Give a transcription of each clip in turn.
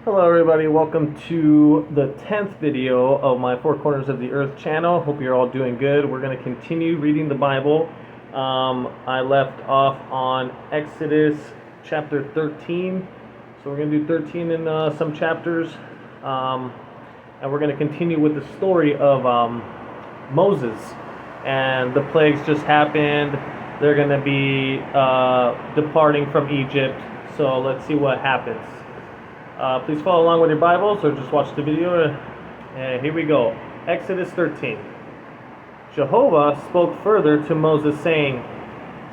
Hello everybody, welcome to the 10th video of my Four Corners of the Earth channel. Hope you're all doing good. We're going to continue reading the Bible. I left off on Exodus chapter 13. So we're going to do 13 in some chapters. And we're going to continue with the story of Moses. And the plagues just happened. They're going to be departing from Egypt. So let's see what happens. Please follow along with your Bibles or just watch the video. Here we go. Exodus 13. Jehovah spoke further to Moses, saying,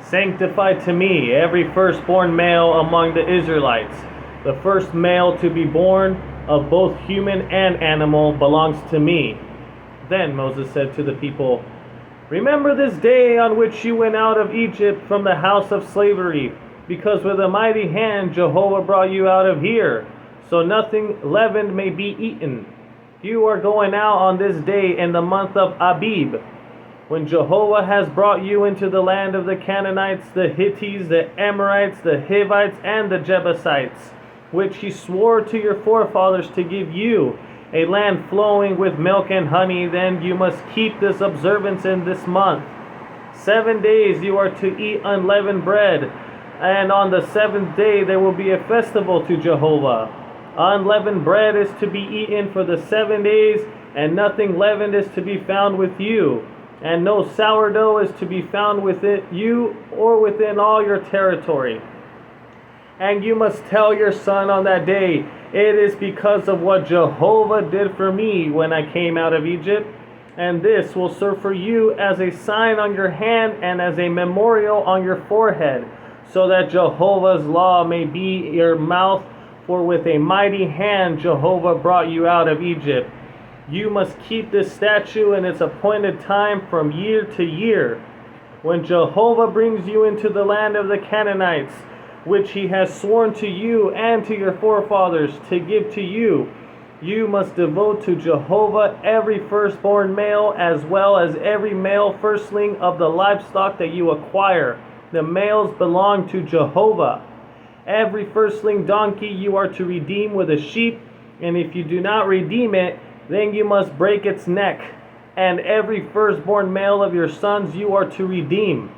"Sanctify to me every firstborn male among the Israelites. The first male to be born of both human and animal belongs to me." Then Moses said to the people, "Remember this day on which you went out of Egypt from the house of slavery, because with a mighty hand Jehovah brought you out of here. So nothing leavened may be eaten. You are going out on this day in the month of Abib, when Jehovah has brought you into the land of the Canaanites, the Hittites, the Amorites, the Hivites, and the Jebusites, which he swore to your forefathers to give you, a land flowing with milk and honey. Then you must keep this observance in this month. 7 days you are to eat unleavened bread, and on the seventh day there will be a festival to Jehovah. Unleavened bread is to be eaten for the 7 days, and nothing leavened is to be found with you, and no sourdough is to be found within you or within all your territory. And you must tell your son on that day, 'It is because of what Jehovah did for me when I came out of Egypt, and this will serve for you as a sign on your hand and as a memorial on your forehead, so that Jehovah's law may be your mouth. For with a mighty hand Jehovah brought you out of Egypt. You must keep this statute in its appointed time from year to year. When Jehovah brings you into the land of the Canaanites, which he has sworn to you and to your forefathers to give to you, you must devote to Jehovah every firstborn male, as well as every male firstling of the livestock that you acquire. The males belong to Jehovah. Every firstling donkey you are to redeem with a sheep, and if you do not redeem it, then you must break its neck. And every firstborn male of your sons you are to redeem.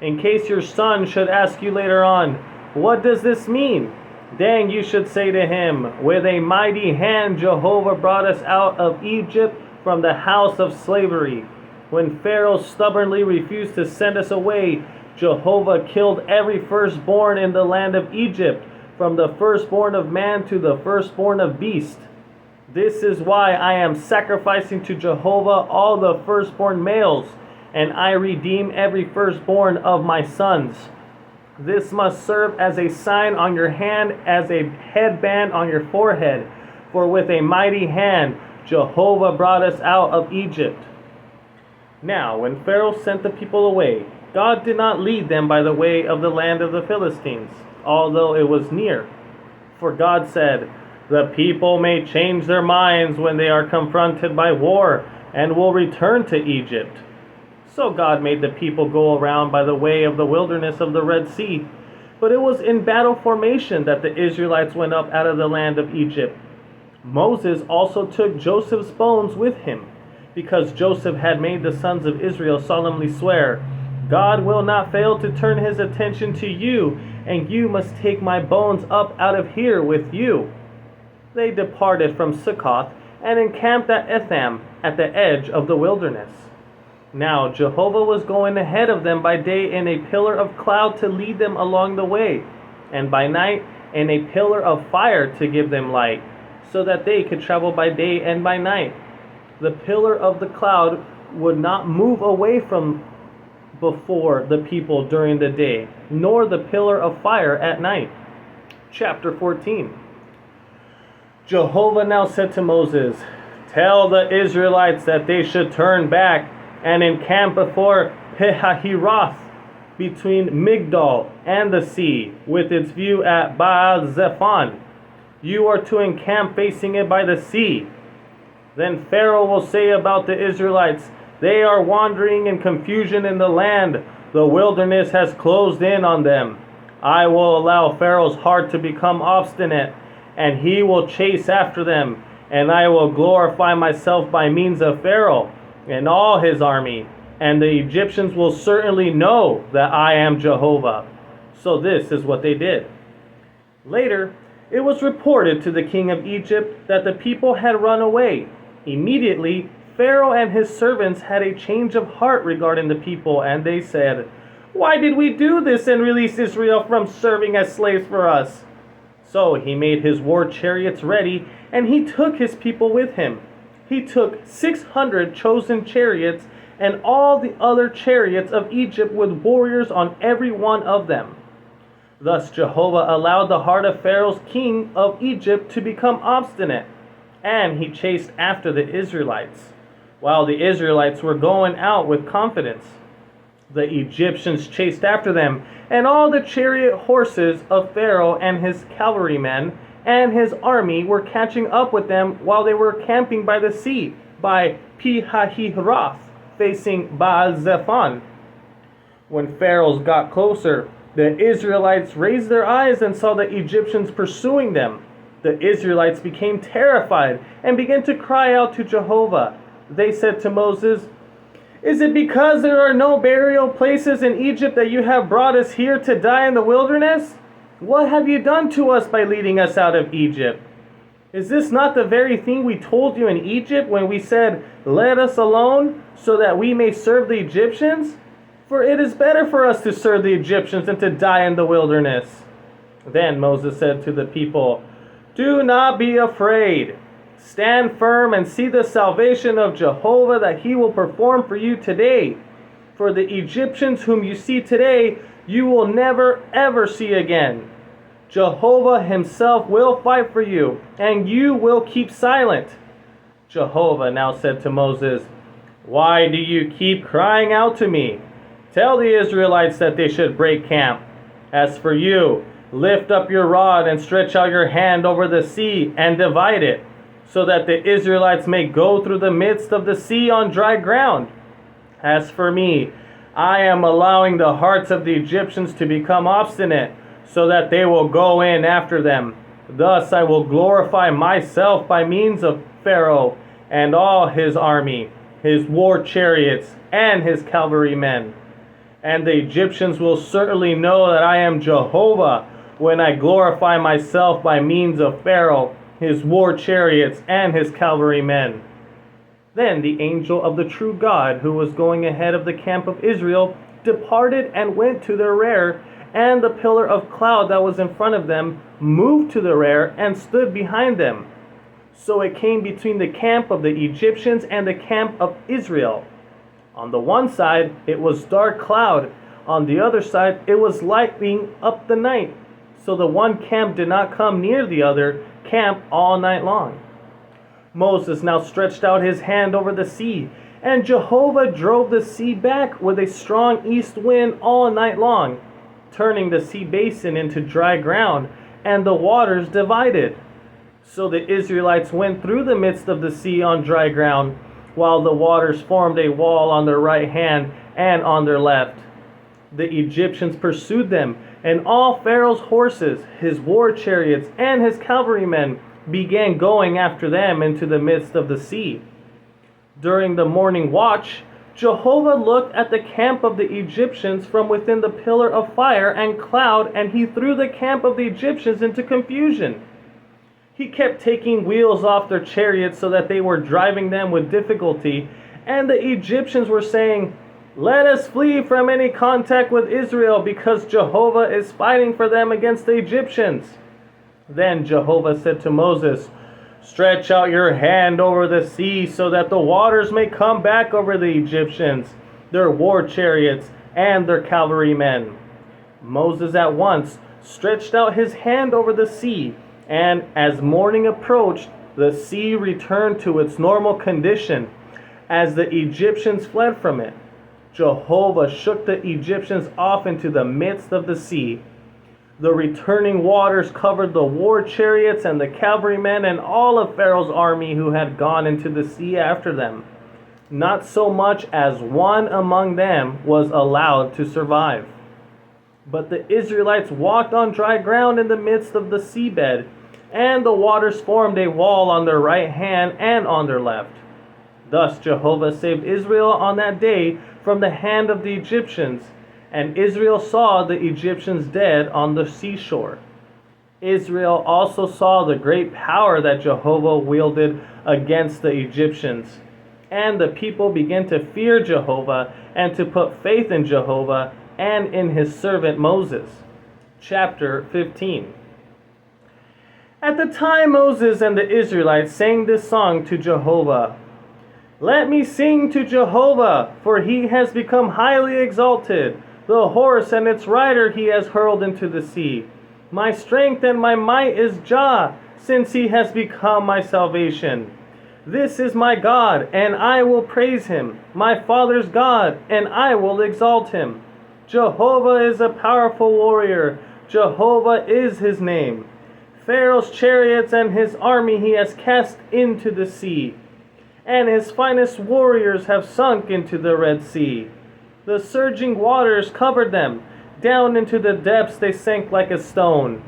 In case your son should ask you later on, 'What does this mean?' then you should say to him, 'With a mighty hand Jehovah brought us out of Egypt from the house of slavery. When Pharaoh stubbornly refused to send us away, Jehovah killed every firstborn in the land of Egypt, from the firstborn of man to the firstborn of beast. This is why I am sacrificing to Jehovah all the firstborn males, and I redeem every firstborn of my sons. This must serve as a sign on your hand, as a headband on your forehead, for with a mighty hand Jehovah brought us out of Egypt.' Now when Pharaoh sent the people away, God did not lead them by the way of the land of the Philistines, although it was near. For God said, 'The people may change their minds when they are confronted by war, and will return to Egypt.' So God made the people go around by the way of the wilderness of the Red Sea. But it was in battle formation that the Israelites went up out of the land of Egypt. Moses also took Joseph's bones with him, because Joseph had made the sons of Israel solemnly swear, 'God will not fail to turn his attention to you, and you must take my bones up out of here with you.' They departed from Succoth and encamped at Etham at the edge of the wilderness. Now Jehovah was going ahead of them by day in a pillar of cloud to lead them along the way, and by night in a pillar of fire to give them light, so that they could travel by day and by night. The pillar of the cloud would not move away from before the people during the day, nor the pillar of fire at night." Chapter 14. Jehovah now said to Moses, "Tell the Israelites that they should turn back and encamp before Pihahiroth, between Migdol and the sea, with its view at Baal-Zephon. You are to encamp facing it by the sea. Then Pharaoh will say about the Israelites, 'They are wandering in confusion in the land. The wilderness has closed in on them.' I will allow Pharaoh's heart to become obstinate, and he will chase after them, and I will glorify myself by means of Pharaoh and all his army, and the Egyptians will certainly know that I am Jehovah." So this is what they did. Later, it was reported to the king of Egypt that the people had run away. Immediately, Pharaoh and his servants had a change of heart regarding the people, and they said, "Why did we do this and release Israel from serving as slaves for us?" So he made his war chariots ready, and he took his people with him. He took 600 chosen chariots and all the other chariots of Egypt with warriors on every one of them. Thus Jehovah allowed the heart of Pharaoh's king of Egypt to become obstinate, and he chased after the Israelites, while the Israelites were going out with confidence. The Egyptians chased after them, and all the chariot horses of Pharaoh and his cavalrymen and his army were catching up with them while they were camping by the sea, by Pi-hahiroth, facing Baal-zephon. When Pharaoh got closer, the Israelites raised their eyes and saw the Egyptians pursuing them. The Israelites became terrified and began to cry out to Jehovah. They said to Moses, "Is it because there are no burial places in Egypt that you have brought us here to die in the wilderness? What have you done to us by leading us out of Egypt? Is this not the very thing we told you in Egypt when we said, 'Let us alone, so that we may serve the Egyptians'? For it is better for us to serve the Egyptians than to die in the wilderness." Then Moses said to the people, "Do not be afraid. Stand firm and see the salvation of Jehovah that he will perform for you today. For the Egyptians whom you see today, you will never ever see again. Jehovah himself will fight for you, and you will keep silent." Jehovah now said to Moses, "Why do you keep crying out to me? Tell the Israelites that they should break camp. As for you, lift up your rod and stretch out your hand over the sea and divide it, so that the Israelites may go through the midst of the sea on dry ground. As for me, I am allowing the hearts of the Egyptians to become obstinate, so that they will go in after them. Thus I will glorify myself by means of Pharaoh and all his army, his war chariots, and his cavalrymen. And the Egyptians will certainly know that I am Jehovah when I glorify myself by means of Pharaoh, his war chariots, and his cavalrymen." Then the angel of the true God, who was going ahead of the camp of Israel, departed and went to their rear, and the pillar of cloud that was in front of them moved to the rear and stood behind them. So it came between the camp of the Egyptians and the camp of Israel. On the one side it was dark cloud, on the other side it was lightning up the night. So the one camp did not come near the other camp all night long. Moses now stretched out his hand over the sea, and Jehovah drove the sea back with a strong east wind all night long, turning the sea basin into dry ground, and the waters divided. So the Israelites went through the midst of the sea on dry ground, while the waters formed a wall on their right hand and on their left. The Egyptians pursued them, and all Pharaoh's horses, his war chariots, and his cavalrymen began going after them into the midst of the sea. During the morning watch, Jehovah looked at the camp of the Egyptians from within the pillar of fire and cloud, and he threw the camp of the Egyptians into confusion. He kept taking wheels off their chariots so that they were driving them with difficulty, and the Egyptians were saying, "Let us flee from any contact with Israel, because Jehovah is fighting for them against the Egyptians." Then Jehovah said to Moses, "Stretch out your hand over the sea so that the waters may come back over the Egyptians, their war chariots, and their cavalrymen." Moses at once stretched out his hand over the sea, and as morning approached, the sea returned to its normal condition as the Egyptians fled from it. Jehovah shook the Egyptians off into the midst of the sea. The returning waters covered the war chariots and the cavalrymen and all of Pharaoh's army who had gone into the sea after them. Not so much as one among them was allowed to survive. But the Israelites walked on dry ground in the midst of the seabed. and the waters formed a wall on their right hand and on their left. Thus Jehovah saved Israel on that day from the hand of the Egyptians, and Israel saw the Egyptians dead on the seashore. Israel also saw the great power that Jehovah wielded against the Egyptians. And the people began to fear Jehovah and to put faith in Jehovah and in his servant Moses. Chapter 15. At the time Moses and the Israelites sang this song to Jehovah. Let me sing to Jehovah, for he has become highly exalted. The horse and its rider he has hurled into the sea. My strength and my might is Jah, since he has become my salvation. This is my God, and I will praise him, my father's God, and I will exalt him. Jehovah is a powerful warrior. Jehovah is his name. Pharaoh's chariots and his army he has cast into the sea, and his finest warriors have sunk into the Red Sea. The surging waters covered them. Down into the depths they sank like a stone.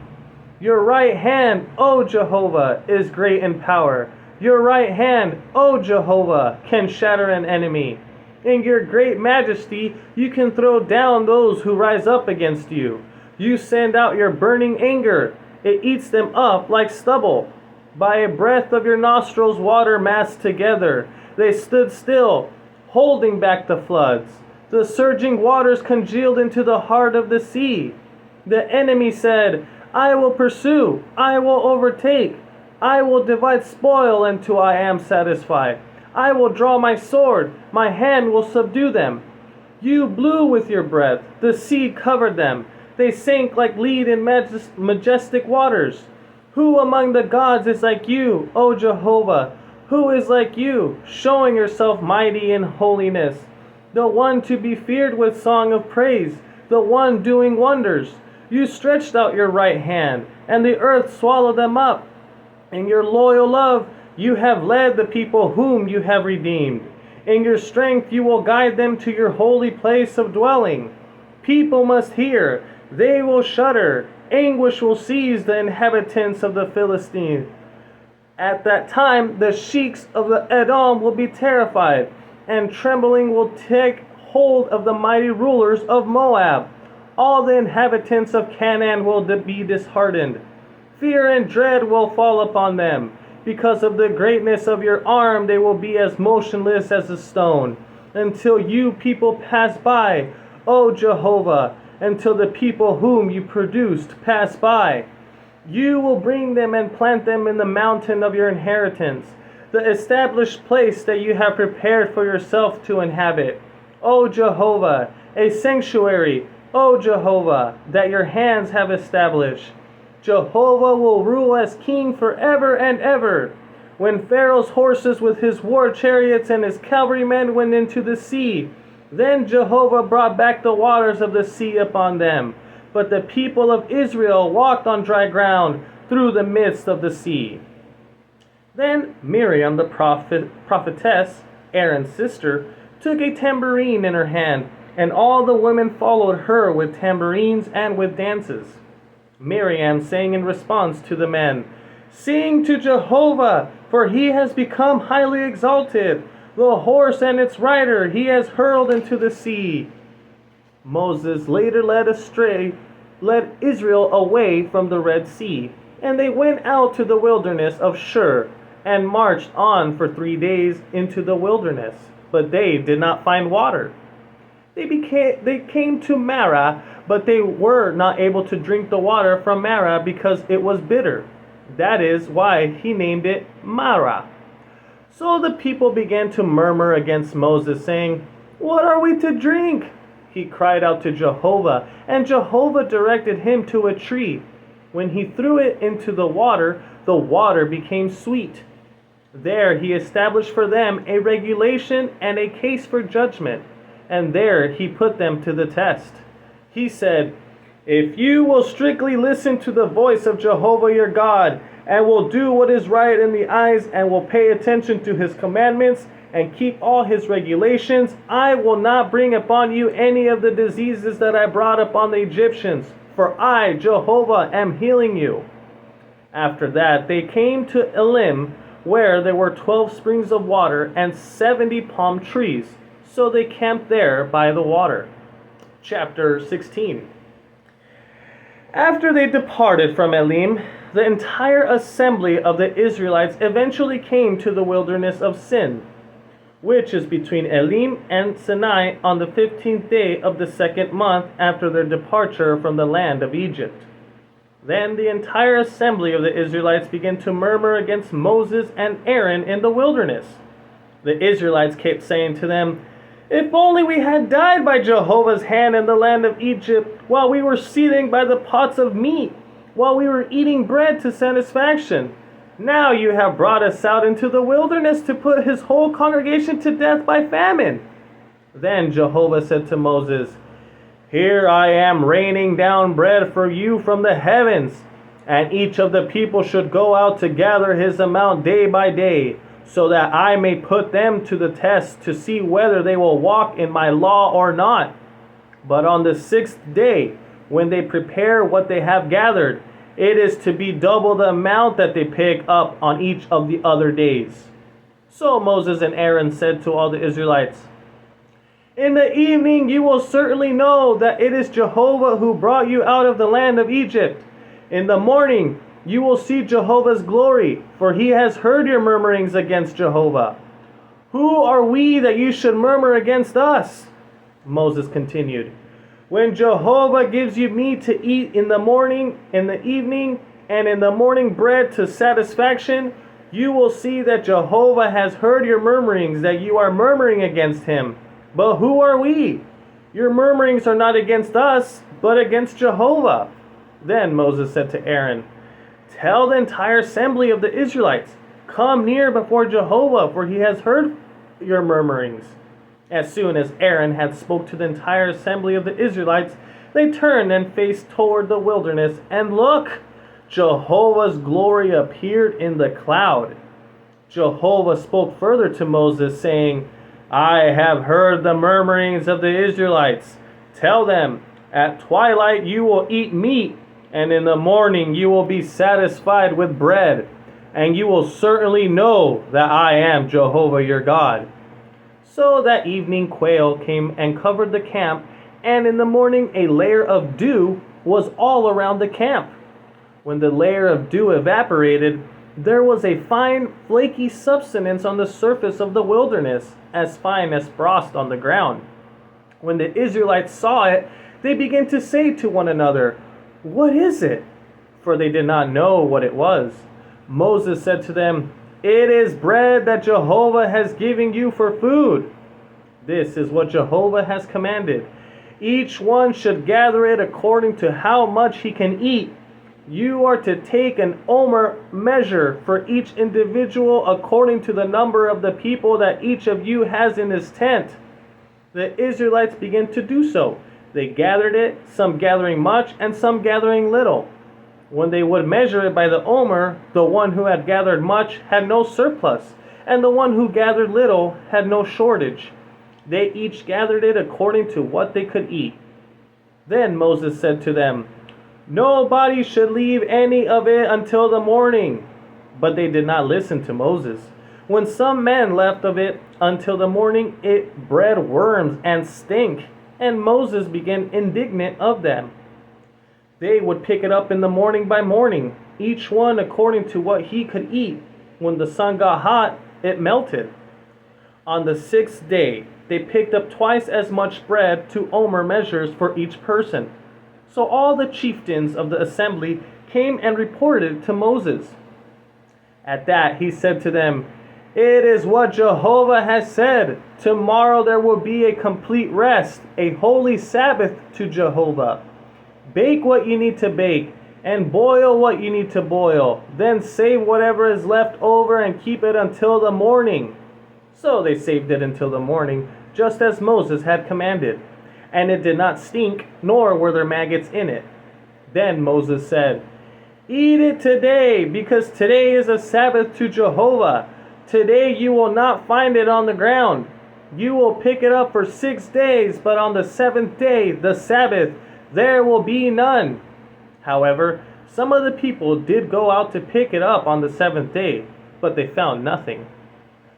Your right hand, O Jehovah, is great in power. Your right hand, O Jehovah, can shatter an enemy. In your great majesty, you can throw down those who rise up against you. You send out your burning anger. It eats them up like stubble. By a breath of your nostrils, water massed together. They stood still, holding back the floods. The surging waters congealed into the heart of the sea. The enemy said, I will pursue, I will overtake, I will divide spoil until I am satisfied. I will draw my sword, my hand will subdue them. You blew with your breath, the sea covered them. They sank like lead in majestic waters. Who among the gods is like you, O Jehovah? Who is like you, showing yourself mighty in holiness? The one to be feared with song of praise, the one doing wonders. You stretched out your right hand, and the earth swallowed them up. In your loyal love, you have led the people whom you have redeemed. In your strength, you will guide them to your holy place of dwelling. People must hear, they will shudder. Anguish will seize the inhabitants of the Philistines. At that time, the sheiks of the Edom will be terrified, and trembling will take hold of the mighty rulers of Moab. All the inhabitants of Canaan will be disheartened. Fear and dread will fall upon them. Because of the greatness of your arm, they will be as motionless as a stone, until you people pass by, O Jehovah, until the people whom you produced pass by. You will bring them and plant them in the mountain of your inheritance, the established place that you have prepared for yourself to inhabit. O Jehovah, a sanctuary, O Jehovah, that your hands have established. Jehovah will rule as king forever and ever. When Pharaoh's horses with his war chariots and his cavalrymen went into the sea, then Jehovah brought back the waters of the sea upon them. But the people of Israel walked on dry ground through the midst of the sea. Then Miriam the prophetess, Aaron's sister, took a tambourine in her hand, and all the women followed her with tambourines and with dances. Miriam sang in response to the men, Sing to Jehovah, for he has become highly exalted. The horse and its rider he has hurled into the sea. Moses later led Israel away from the Red Sea, and they went out to the wilderness of Shur, and marched on for 3 days into the wilderness, but they did not find water. They came to Marah, but they were not able to drink the water from Marah because it was bitter. That is why he named it Marah. So the people began to murmur against Moses, saying, What are we to drink? He cried out to Jehovah, and Jehovah directed him to a tree. When he threw it into the water became sweet. There he established for them a regulation and a case for judgment, and there he put them to the test. He said, If you will strictly listen to the voice of Jehovah your God, and will do what is right in the eyes, and will pay attention to his commandments, and keep all his regulations, I will not bring upon you any of the diseases that I brought upon the Egyptians, for I, Jehovah, am healing you. After that, they came to Elim, where there were 12 springs of water and 70 palm trees. So they camped there by the water. Chapter 16. After they departed from Elim, the entire assembly of the Israelites eventually came to the wilderness of Sin, which is between Elim and Sinai, on the 15th day of the second month after their departure from the land of Egypt. Then the entire assembly of the Israelites began to murmur against Moses and Aaron in the wilderness. The Israelites kept saying to them, "If only we had died by Jehovah's hand in the land of Egypt, while we were sitting by the pots of meat, while we were eating bread to satisfaction. Now you have brought us out into the wilderness to put his whole congregation to death by famine." Then Jehovah said to Moses, "Here I am raining down bread for you from the heavens, and each of the people should go out to gather his amount day by day, so that I may put them to the test to see whether they will walk in my law or not. But on the 6th day, when they prepare what they have gathered, it is to be double the amount that they pick up on each of the other days." So Moses and Aaron said to all the Israelites, "In the evening you will certainly know that it is Jehovah who brought you out of the land of Egypt. In the morning you will see Jehovah's glory, for he has heard your murmurings against Jehovah. Who are we that you should murmur against us?" Moses continued, "When Jehovah gives you meat to eat in the morning, in the evening, and in the morning bread to satisfaction, you will see that Jehovah has heard your murmurings, that you are murmuring against him. But who are we? Your murmurings are not against us, but against Jehovah." Then Moses said to Aaron, "Tell the entire assembly of the Israelites, come near before Jehovah, for he has heard your murmurings." As soon as Aaron had spoke to the entire assembly of the Israelites, they turned and faced toward the wilderness, and look, Jehovah's glory appeared in the cloud. Jehovah spoke further to Moses, saying, "I have heard the murmurings of the Israelites. Tell them, at twilight you will eat meat, and in the morning you will be satisfied with bread, and you will certainly know that I am Jehovah your God." So that evening quail came and covered the camp, and in the morning a layer of dew was all around the camp. When the layer of dew evaporated, there was a fine, flaky substance on the surface of the wilderness, as fine as frost on the ground. When the Israelites saw it, they began to say to one another, "What is it?" For they did not know what it was. Moses said to them, "It is bread that Jehovah has given you for food. This is what Jehovah has commanded. Each one should gather it according to how much he can eat. You are to take an omer measure for each individual according to the number of the people that each of you has in his tent." The Israelites began to do so. They gathered it, some gathering much and some gathering little. When they would measure it by the omer, the one who had gathered much had no surplus, and the one who gathered little had no shortage. They each gathered it according to what they could eat. Then Moses said to them, "Nobody should leave any of it until the morning." But they did not listen to Moses. When some men left of it until the morning, it bred worms and stink, and Moses began indignant of them. They would pick it up in the morning by morning, each one according to what he could eat. When the sun got hot, it melted. On the 6th day, they picked up twice as much bread to omer measures for each person. So all the chieftains of the assembly came and reported to Moses. At that he said to them, "It is what Jehovah has said. Tomorrow there will be a complete rest, a holy Sabbath to Jehovah. Bake what you need to bake, and boil what you need to boil. Then save whatever is left over and keep it until the morning." So they saved it until the morning, just as Moses had commanded. And it did not stink, nor were there maggots in it. Then Moses said, "Eat it today, because today is a Sabbath to Jehovah. Today you will not find it on the ground. You will pick it up for 6 days, but on the 7th day, the Sabbath, there will be none." However, Some of the people did go out to pick it up on the seventh day, but they found nothing.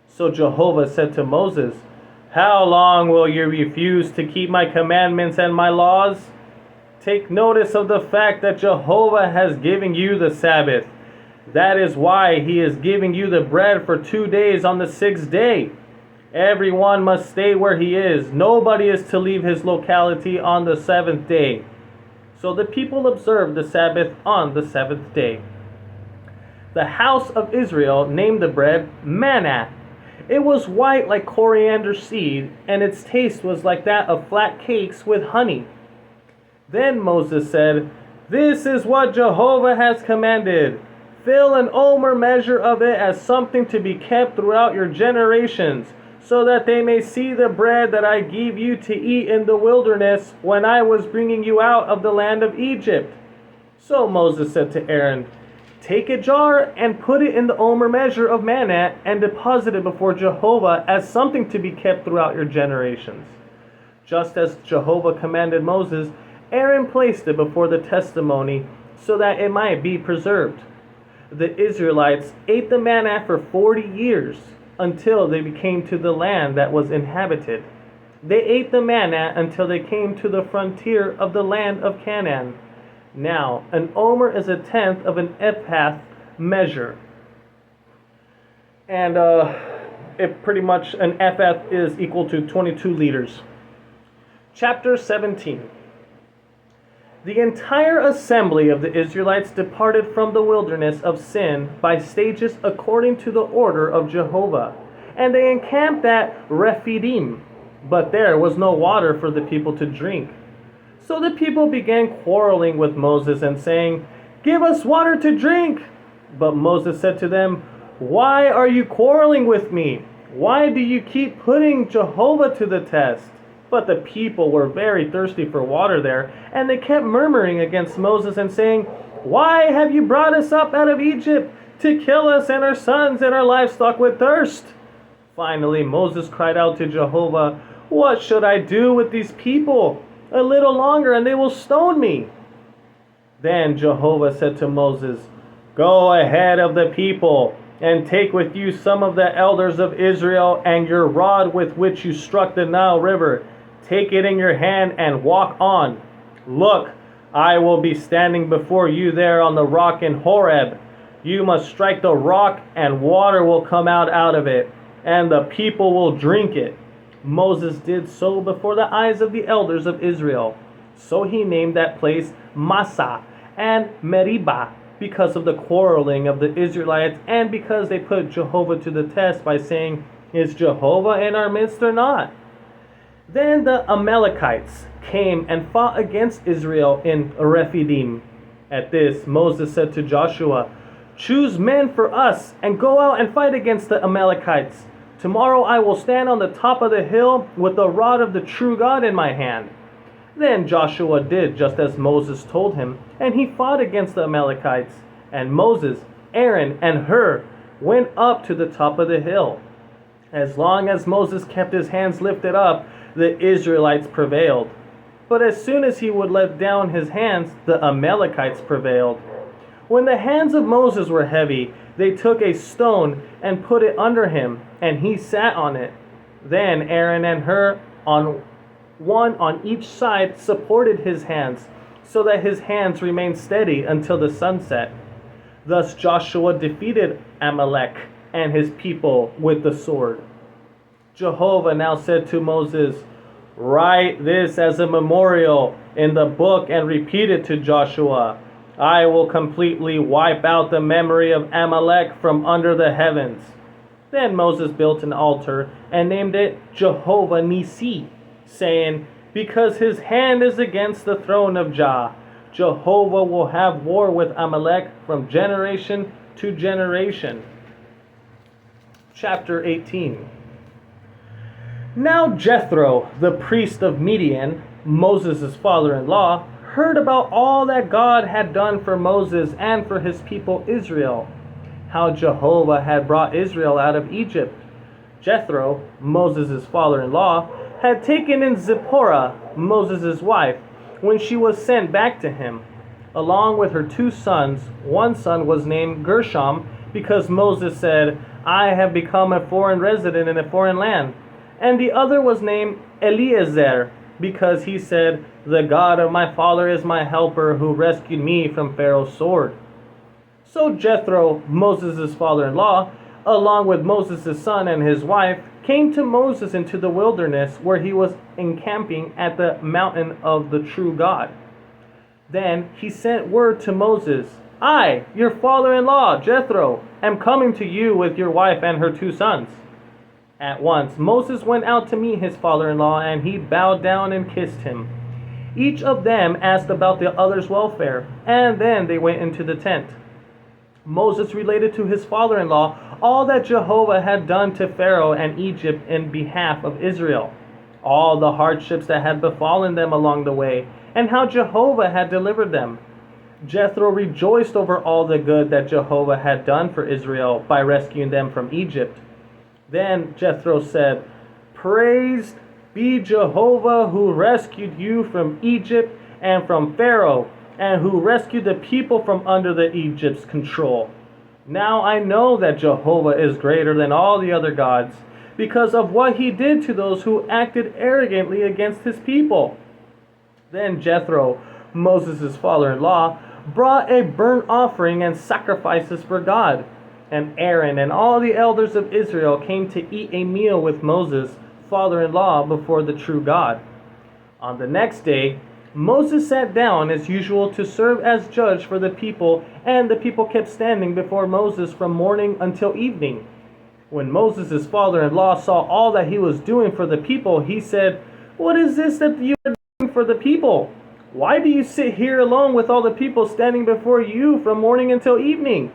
So Jehovah said to Moses, "How long will you refuse to keep my commandments and my laws? Take notice of the fact that Jehovah has given you the Sabbath. That is why he is giving you the bread for 2 days on the sixth day. Everyone must stay where he is. Nobody is to leave his locality on the seventh day." So the people observed the Sabbath on the seventh day. The house of Israel named the bread manna. It was white like coriander seed, and its taste was like that of flat cakes with honey. Then Moses said, "This is what Jehovah has commanded. Fill an omer measure of it as something to be kept throughout your generations, so that they may see the bread that I gave you to eat in the wilderness when I was bringing you out of the land of Egypt." So Moses said to Aaron, "Take a jar and put it in the omer measure of manna and deposit it before Jehovah as something to be kept throughout your generations." Just as Jehovah commanded Moses, Aaron placed it before the testimony so that it might be preserved. The Israelites ate the manna for 40 years until they came to the land that was inhabited. They ate the manna until they came to the frontier of the land of Canaan. Now, an omer is a tenth of an ephah measure. And it pretty much, an ephah is equal to 22 liters. Chapter 17. The entire assembly of the Israelites departed from the wilderness of Sin by stages according to the order of Jehovah, and they encamped at Rephidim, but there was no water for the people to drink. So the people began quarreling with Moses and saying, "Give us water to drink." But Moses said to them, "Why are you quarreling with me? Why do you keep putting Jehovah to the test?" But the people were very thirsty for water there, and they kept murmuring against Moses and saying, "Why have you brought us up out of Egypt to kill us and our sons and our livestock with thirst?" Finally Moses cried out to Jehovah, "What should I do with these people? A little longer and they will stone me." Then Jehovah said to Moses, "Go ahead of the people and take with you some of the elders of Israel and your rod with which you struck the Nile River. Take it in your hand and walk on. Look, I will be standing before you there on the rock in Horeb. You must strike the rock and water will come out of it, and the people will drink it." Moses did so before the eyes of the elders of Israel. So he named that place Massah and Meribah, because of the quarreling of the Israelites and because they put Jehovah to the test by saying, "Is Jehovah in our midst or not?" Then the Amalekites came and fought against Israel in Rephidim. At this, Moses said to Joshua, "Choose men for us and go out and fight against the Amalekites. Tomorrow I will stand on the top of the hill with the rod of the true God in my hand." Then Joshua did just as Moses told him, and he fought against the Amalekites. And Moses, Aaron, and Hur went up to the top of the hill. As long as Moses kept his hands lifted up, the Israelites prevailed. But as soon as he would let down his hands, the Amalekites prevailed. When the hands of Moses were heavy, they took a stone and put it under him, and he sat on it. Then Aaron and Hur, one on each side, supported his hands, so that his hands remained steady until the sunset. Thus Joshua defeated Amalek and his people with the sword. Jehovah now said to Moses, "Write this as a memorial in the book and repeat it to Joshua. I will completely wipe out the memory of Amalek from under the heavens." Then Moses built an altar and named it Jehovah Nissi, saying, "Because his hand is against the throne of Jah, Jehovah will have war with Amalek from generation to generation." Chapter 18. Now Jethro, the priest of Midian, Moses' father-in-law, heard about all that God had done for Moses and for his people Israel, how Jehovah had brought Israel out of Egypt. Jethro, Moses' father-in-law, had taken in Zipporah, Moses' wife, when she was sent back to him. along with her 2 sons. One son was named Gershom, because Moses said, I have become a foreign resident in a foreign land. And the other was named Eliezer, because he said, the God of my father is my helper, who rescued me from Pharaoh's sword. So Jethro, Moses' father-in-law, along with Moses' son and his wife, came to Moses into the wilderness, where he was encamping at the mountain of the true God. Then he sent word to Moses, I, your father-in-law, Jethro, am coming to you with your wife and her 2 sons. At once Moses went out to meet his father-in-law, and he bowed down and kissed him. Each of them asked about the other's welfare, and then they went into the tent. Moses related to his father-in-law all that Jehovah had done to Pharaoh and Egypt in behalf of Israel, all the hardships that had befallen them along the way, and how Jehovah had delivered them. Jethro rejoiced over all the good that Jehovah had done for Israel by rescuing them from Egypt. Then Jethro said, Praised be Jehovah, who rescued you from Egypt and from Pharaoh, and who rescued the people from under the Egypt's control. Now I know that Jehovah is greater than all the other gods, because of what he did to those who acted arrogantly against his people. Then Jethro, Moses' father-in-law, brought a burnt offering and sacrifices for God. And Aaron and all the elders of Israel came to eat a meal with Moses, father-in-law, before the true God. On the next day, Moses sat down as usual to serve as judge for the people, and the people kept standing before Moses from morning until evening. When Moses' father-in-law saw all that he was doing for the people, he said, What is this that you are doing for the people? Why do you sit here alone with all the people standing before you from morning until evening?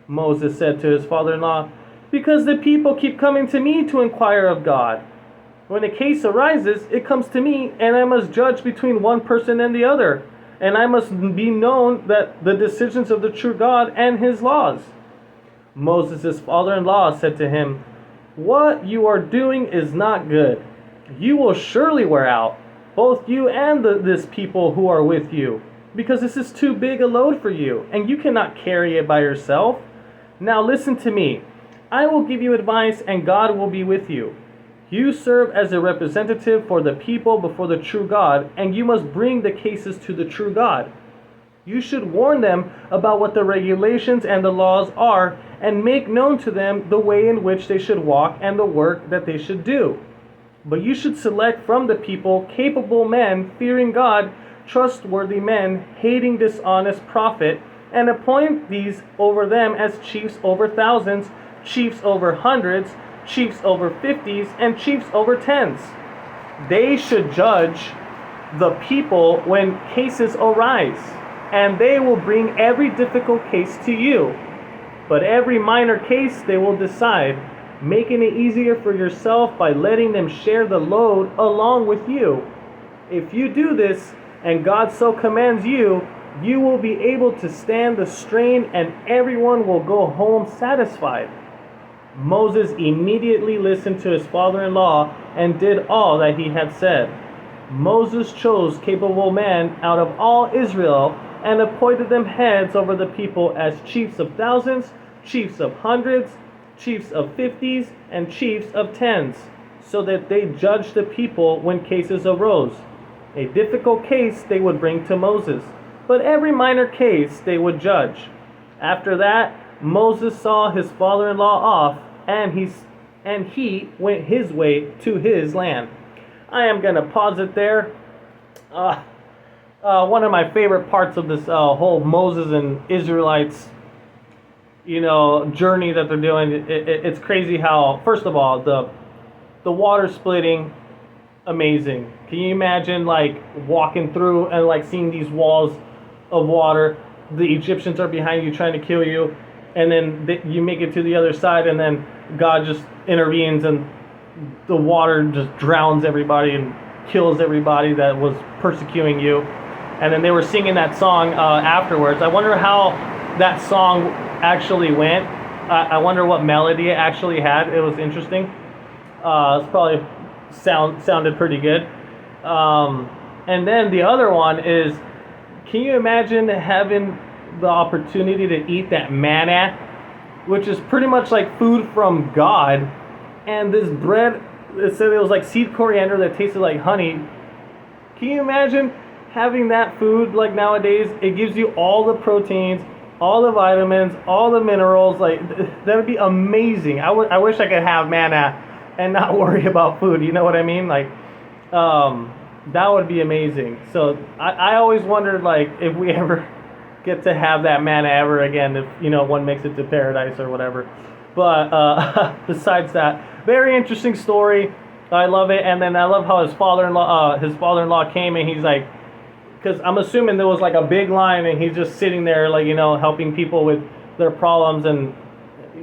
Moses said to his father-in-law, Because the people keep coming to me to inquire of God. When a case arises, it comes to me, and I must judge between one person and the other, and I must be known that the decisions of the true God and his laws. Moses' father-in-law said to him, What you are doing is not good. You will surely wear out, both you and this people who are with you, because this is too big a load for you, and you cannot carry it by yourself. Now listen to me. I will give you advice, and God will be with you. You serve as a representative for the people before the true God, and you must bring the cases to the true God. You should warn them about what the regulations and the laws are, and make known to them the way in which they should walk and the work that they should do. But you should select from the people capable men, fearing God, trustworthy men, hating dishonest profit, and appoint these over them as chiefs over thousands, chiefs over hundreds, chiefs over 50s, and chiefs over 10s. They should judge the people when cases arise, and they will bring every difficult case to you. But every minor case they will decide, making it easier for yourself by letting them share the load along with you. If you do this, and God so commands you, you will be able to stand the strain, and everyone will go home satisfied. Moses immediately listened to his father-in-law and did all that he had said. Moses chose capable men out of all Israel and appointed them heads over the people as chiefs of thousands, chiefs of hundreds, chiefs of 50s, and chiefs of 10s, so that they judged the people when cases arose. A difficult case they would bring to Moses, but every minor case they would judge. After that, Moses saw his father-in-law off, and he went his way to his land. I am going to pause it there. One of my favorite parts of this whole Moses and Israelites, journey that they're doing. It's crazy how, first of all, the water splitting, amazing. Can you imagine walking through and seeing these walls of water? The Egyptians are behind you trying to kill you, and then you make it to the other side, and then God just intervenes, and the water just drowns everybody and kills everybody that was persecuting you. And then they were singing that song afterwards. I wonder how that song actually went. I wonder what melody it actually had. It was interesting. It's probably sounded pretty good. And then the other one is can you imagine having the opportunity to eat that manna, which is pretty much like food from God, and this bread, it said it was like seed coriander that tasted like honey. Can you imagine having that food like nowadays? It gives you all the proteins, all the vitamins, all the minerals. Like, that would be amazing. I wish I could have manna and not worry about food. You know what I mean? Like, that would be amazing. So I always wondered, like, if we ever get to have that manna ever again, if, you know, one makes it to paradise or whatever. But besides that, very interesting story. I love it. And then I love how his father-in-law came, and he's like, because I'm assuming there was like a big line, and he's just sitting there, like, you know, helping people with their problems, and,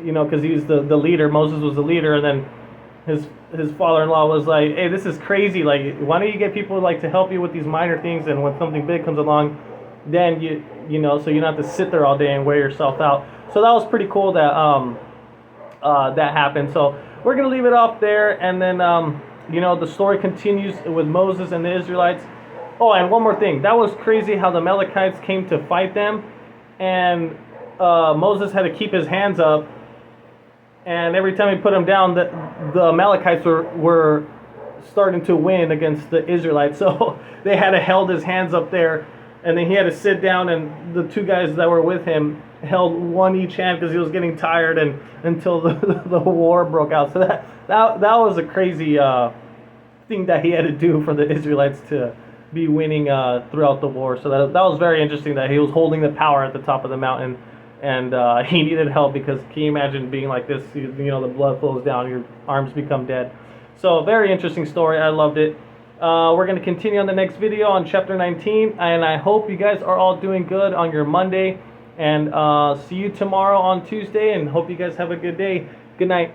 you know, because he's the leader. Moses was the leader, and then his father-in-law was like, hey, this is crazy. Like, why don't you get people like to help you with these minor things, and when something big comes along, then you know, so you don't have to sit there all day and wear yourself out. So that was pretty cool that that happened. So we're gonna leave it off there, and then you know, the story continues with Moses and the Israelites. Oh, and one more thing. That was crazy how the Amalekites came to fight them, and Moses had to keep his hands up, and every time he put them down, the Amalekites were starting to win against the Israelites. So they had to held his hands up there, and then he had to sit down, and the two guys that were with him held one each hand because he was getting tired, and until the war broke out. So that was a crazy thing that he had to do for the Israelites to be winning throughout the war. So that was very interesting that he was holding the power at the top of the mountain, and he needed help, because can you imagine being like this? You know, the blood flows down, your arms become dead. So very interesting story. I loved it. We're going to continue on the next video on chapter 19, and I hope you guys are all doing good on your Monday, and see you tomorrow on Tuesday, and hope you guys have a good day. Good night.